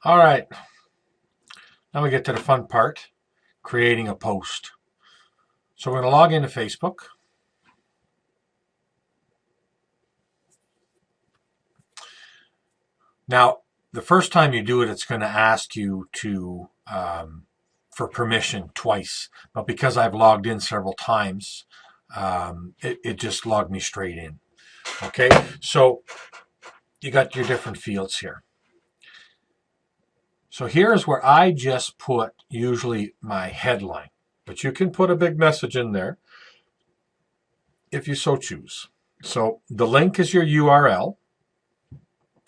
All right, now we get to the fun part, creating a post. So we're going to log into Facebook. Now, the first time you do it, it's going to ask you for permission twice. But because I've logged in several times, it just logged me straight in. Okay, so you got your different fields here. So here's where I just put usually my headline, but you can put a big message in there if you so choose. So the link is your URL,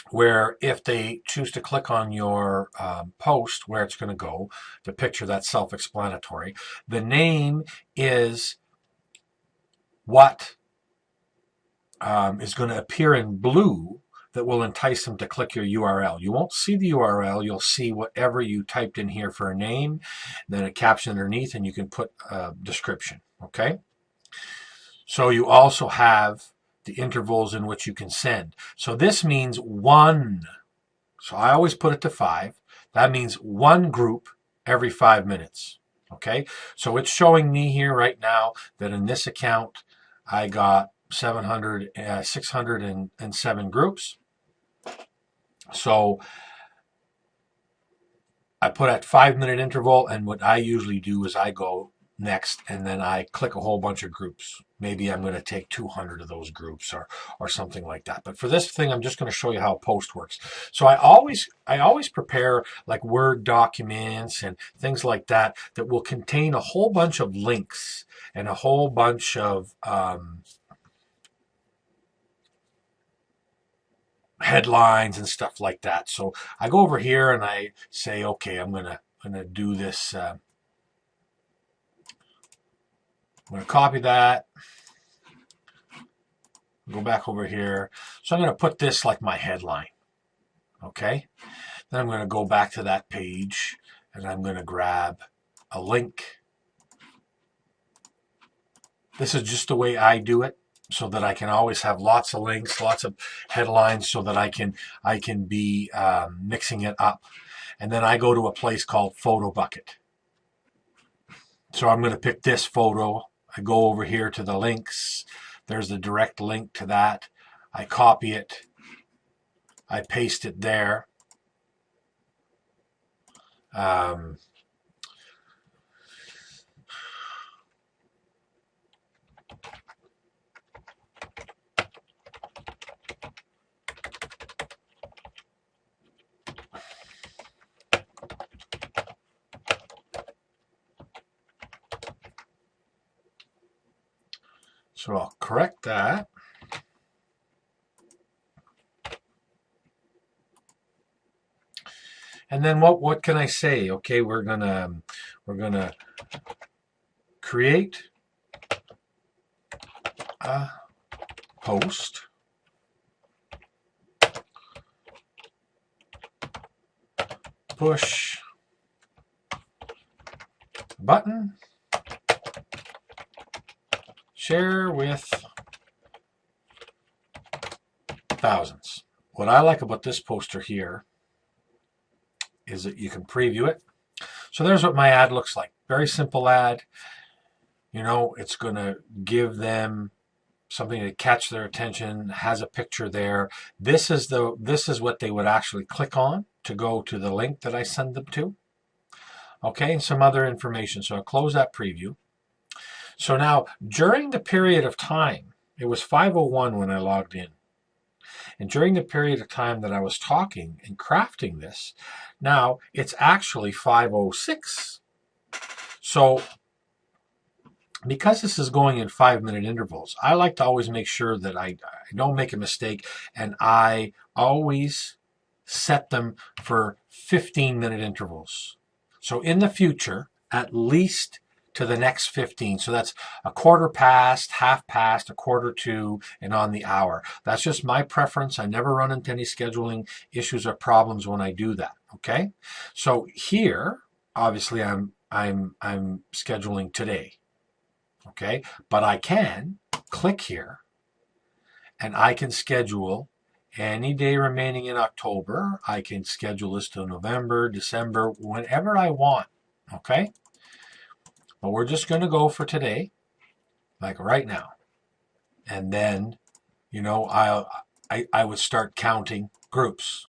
where if they choose to click on your post, where it's going to go, the picture, that's self-explanatory. The name is what is going to appear in blue that will entice them to click your URL. You won't see the URL. You'll see whatever you typed in here for a name, then a caption underneath, and you can put a description. Okay? So you also have the intervals in which you can send. So this means one. So I always put it to 5. That means one group every 5 minutes. Okay? So it's showing me here right now that in this account, I got 607 groups. So I put at 5-minute interval, and what I usually do is I go next and then I click a whole bunch of groups. Maybe I'm going to take 200 of those groups or something like that. But for this thing, I'm just going to show you how a post works. So I always prepare like Word documents and things like that that will contain a whole bunch of links and a whole bunch of headlines and stuff like that. So I go over here and I say, okay, I'm gonna do this. I'm gonna copy that. Go back over here. So I'm gonna put this like my headline. Okay. Then I'm gonna go back to that page and I'm gonna grab a link. This is just the way I do it, so that I can always have lots of links, lots of headlines, so that I can be mixing it up. And then I go to a place called Photobucket. So I'm going to pick this photo. I go over here to the links. There's the direct link to that. I copy it. I paste it there. Um, so I'll correct that. And then what can I say? Okay, we're gonna create a post. Push button. Share with thousands. What I like about this poster here is that you can preview it. So there's what my ad looks like. Very simple ad. You know, it's going to give them something to catch their attention, has a picture there. This is what they would actually click on to go to the link that I send them to. Okay, and some other information. So I'll close that preview. So now, during the period of time, it was 5:01 when I logged in. And during the period of time that I was talking and crafting this, now it's actually 5:06. So because this is going in 5-minute intervals, I like to always make sure that I don't make a mistake, and I always set them for 15-minute intervals. So in the future, at least to the next 15. So that's a quarter past, half past, a quarter to, and on the hour. That's just my preference. I never run into any scheduling issues or problems when I do that. Okay. So here, obviously I'm scheduling today. Okay. But I can click here and I can schedule Any day remaining in October, I can schedule this to November, December, whenever I want, okay? But we're just going to go for today, like right now. And then, you know, I would start counting groups.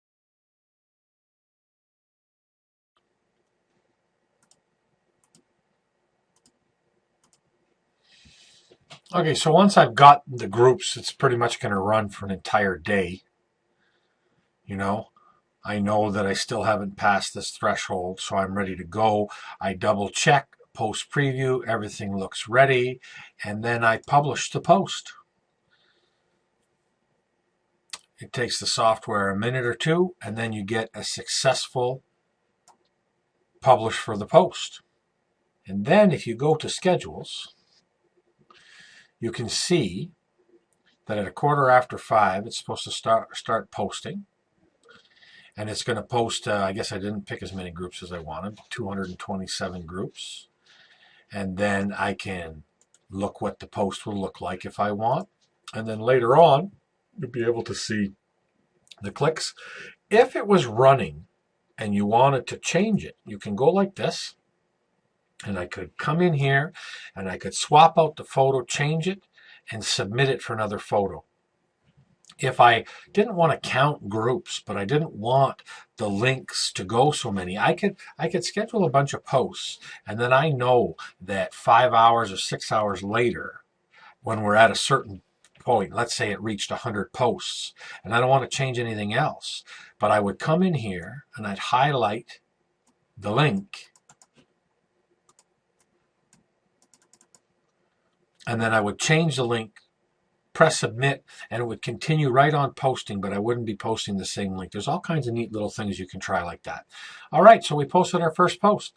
Okay, so once I've got the groups, it's pretty much going to run for an entire day. You know, I know that I still haven't passed this threshold, so I'm ready to go. I double check, post preview, everything looks ready, and then I publish the post. It takes the software a minute or two, and then you get a successful publish for the post. And then if you go to schedules, you can see that at 5:15, it's supposed to start posting. And it's going to post, I guess I didn't pick as many groups as I wanted, 227 groups. And then I can look what the post will look like if I want. And then later on, you'll be able to see the clicks. If it was running and you wanted to change it, you can go like this. And I could come in here and I could swap out the photo, change it, and submit it for another photo. If I didn't want to count groups, but I didn't want the links to go so many, I could schedule a bunch of posts, and then I know that 5 hours or 6 hours later, when we're at a certain point, let's say it reached 100 posts, and I don't want to change anything else, but I would come in here and I'd highlight the link, and then I would change the link, press submit, and it would continue right on posting, but I wouldn't be posting the same link. There's all kinds of neat little things you can try like that. All right, so we posted our first post.